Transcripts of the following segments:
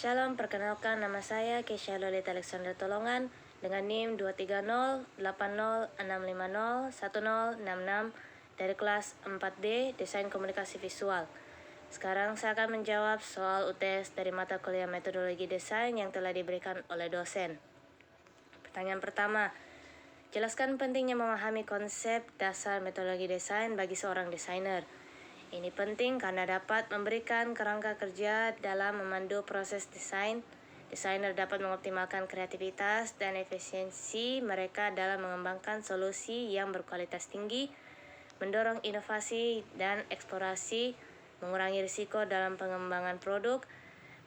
Shalom, perkenalkan nama saya Keisha Lolita Alexander Tolongan dengan NIM 2308065010666 dari kelas 4D Desain Komunikasi Visual. Sekarang saya akan menjawab soal UTS dari mata kuliah Metodologi Desain yang telah diberikan oleh dosen. Pertanyaan pertama, jelaskan pentingnya memahami konsep dasar metodologi desain bagi seorang desainer. Ini penting karena dapat memberikan kerangka kerja dalam memandu proses desain. Desainer dapat mengoptimalkan kreativitas dan efisiensi mereka dalam mengembangkan solusi yang berkualitas tinggi, mendorong inovasi dan eksplorasi, mengurangi risiko dalam pengembangan produk,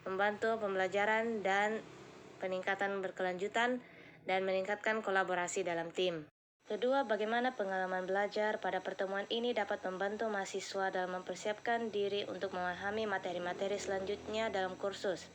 membantu pembelajaran dan peningkatan berkelanjutan, dan meningkatkan kolaborasi dalam tim. Kedua, bagaimana pengalaman belajar pada pertemuan ini dapat membantu mahasiswa dalam mempersiapkan diri untuk memahami materi-materi selanjutnya dalam kursus.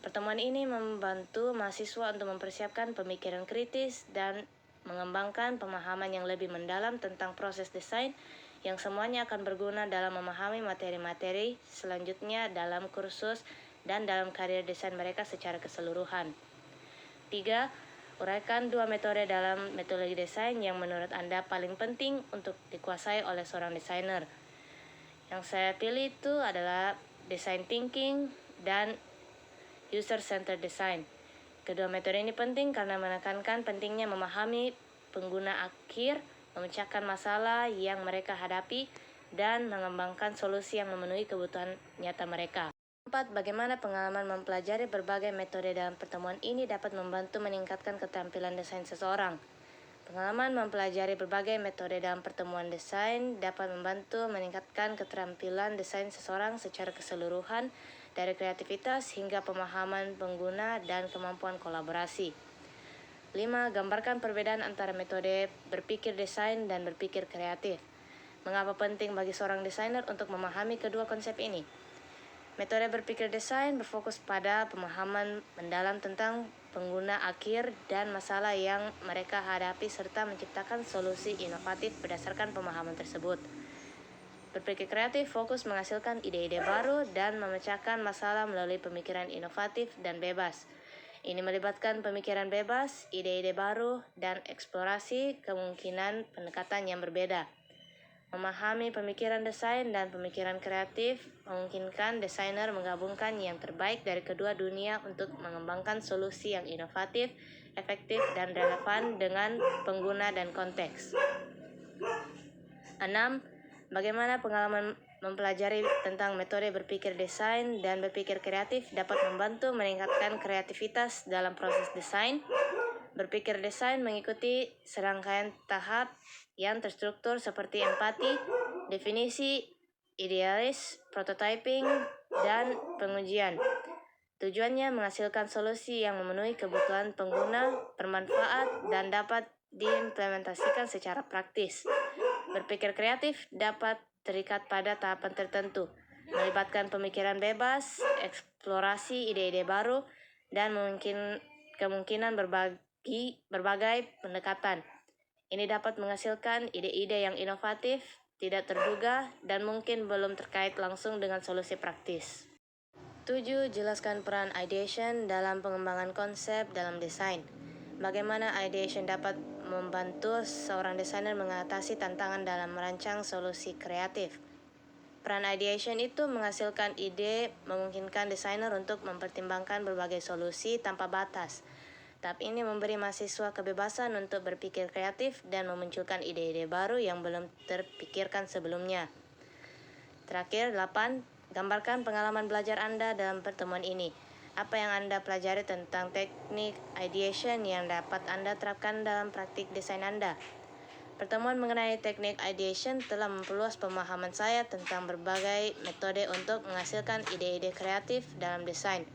Pertemuan ini membantu mahasiswa untuk mempersiapkan pemikiran kritis dan mengembangkan pemahaman yang lebih mendalam tentang proses desain yang semuanya akan berguna dalam memahami materi-materi selanjutnya dalam kursus dan dalam karir desain mereka secara keseluruhan. 3. Uraikan dua metode dalam metodologi desain yang menurut Anda paling penting untuk dikuasai oleh seorang desainer. Yang saya pilih itu adalah design thinking dan user-centered design. Kedua metode ini penting karena menekankan pentingnya memahami pengguna akhir, memecahkan masalah yang mereka hadapi, dan mengembangkan solusi yang memenuhi kebutuhan nyata mereka. 4. Bagaimana pengalaman mempelajari berbagai metode dalam pertemuan ini dapat membantu meningkatkan keterampilan desain seseorang. Pengalaman mempelajari berbagai metode dalam pertemuan desain dapat membantu meningkatkan keterampilan desain seseorang secara keseluruhan, dari kreativitas hingga pemahaman pengguna dan kemampuan kolaborasi. 5. Gambarkan perbedaan antara metode berpikir desain dan berpikir kreatif. Mengapa penting bagi seorang desainer untuk memahami kedua konsep ini? Metode berpikir desain berfokus pada pemahaman mendalam tentang pengguna akhir dan masalah yang mereka hadapi serta menciptakan solusi inovatif berdasarkan pemahaman tersebut. Berpikir kreatif fokus menghasilkan ide-ide baru dan memecahkan masalah melalui pemikiran inovatif dan bebas. Ini melibatkan pemikiran bebas, ide-ide baru, dan eksplorasi kemungkinan pendekatan yang berbeda. Memahami pemikiran desain dan pemikiran kreatif memungkinkan desainer menggabungkan yang terbaik dari kedua dunia untuk mengembangkan solusi yang inovatif, efektif, dan relevan dengan pengguna dan konteks. 6. Bagaimana pengalaman mempelajari tentang metode berpikir desain dan berpikir kreatif dapat membantu meningkatkan kreativitas dalam proses desain. Berpikir desain mengikuti serangkaian tahap yang terstruktur seperti empati, definisi, idealis, prototyping, dan pengujian. Tujuannya menghasilkan solusi yang memenuhi kebutuhan pengguna, bermanfaat, dan dapat diimplementasikan secara praktis. Berpikir kreatif dapat terikat pada tahapan tertentu, melibatkan pemikiran bebas, eksplorasi ide-ide baru, dan kemungkinan berbagai pendekatan. Ini dapat menghasilkan ide-ide yang inovatif, tidak terduga, dan mungkin belum terkait langsung dengan solusi praktis. 7. Jelaskan peran ideation dalam pengembangan konsep dalam desain. Bagaimana ideation dapat membantu seorang desainer mengatasi tantangan dalam merancang solusi kreatif. Peran ideation itu menghasilkan ide, memungkinkan desainer untuk mempertimbangkan berbagai solusi tanpa batas. Tahap ini memberi mahasiswa kebebasan untuk berpikir kreatif dan memunculkan ide-ide baru yang belum terpikirkan sebelumnya. Terakhir, 8. Gambarkan pengalaman belajar Anda dalam pertemuan ini. Apa yang Anda pelajari tentang teknik ideation yang dapat Anda terapkan dalam praktik desain Anda? Pertemuan mengenai teknik ideation telah memperluas pemahaman saya tentang berbagai metode untuk menghasilkan ide-ide kreatif dalam desain.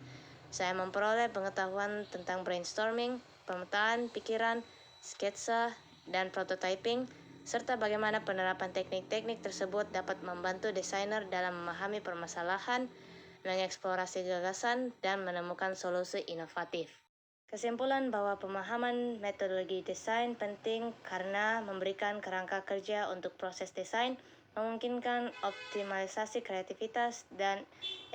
Saya memperoleh pengetahuan tentang brainstorming, pemetaan pikiran, sketsa, dan prototyping, serta bagaimana penerapan teknik-teknik tersebut dapat membantu desainer dalam memahami permasalahan, mengeksplorasi gagasan, dan menemukan solusi inovatif. Kesimpulan bahwa pemahaman metodologi desain penting karena memberikan kerangka kerja untuk proses desain, memungkinkan optimalisasi kreativitas dan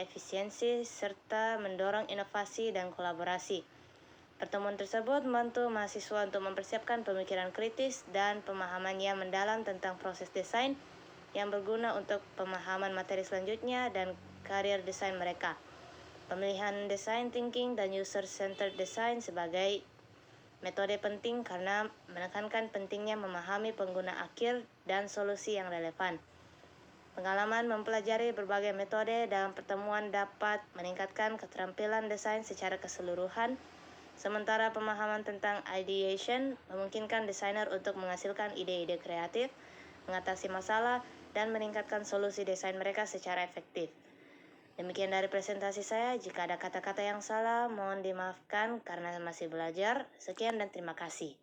efisiensi, serta mendorong inovasi dan kolaborasi. Pertemuan tersebut membantu mahasiswa untuk mempersiapkan pemikiran kritis dan pemahamannya mendalam tentang proses desain yang berguna untuk pemahaman materi selanjutnya dan karir desain mereka. Pemilihan design thinking dan user-centered design sebagai metode penting karena menekankan pentingnya memahami pengguna akhir dan solusi yang relevan. Pengalaman mempelajari berbagai metode dalam pertemuan dapat meningkatkan keterampilan desain secara keseluruhan, sementara pemahaman tentang ideation memungkinkan desainer untuk menghasilkan ide-ide kreatif, mengatasi masalah, dan meningkatkan solusi desain mereka secara efektif. Demikian dari presentasi saya. Jika ada kata-kata yang salah, mohon dimaafkan karena masih belajar. Sekian dan terima kasih.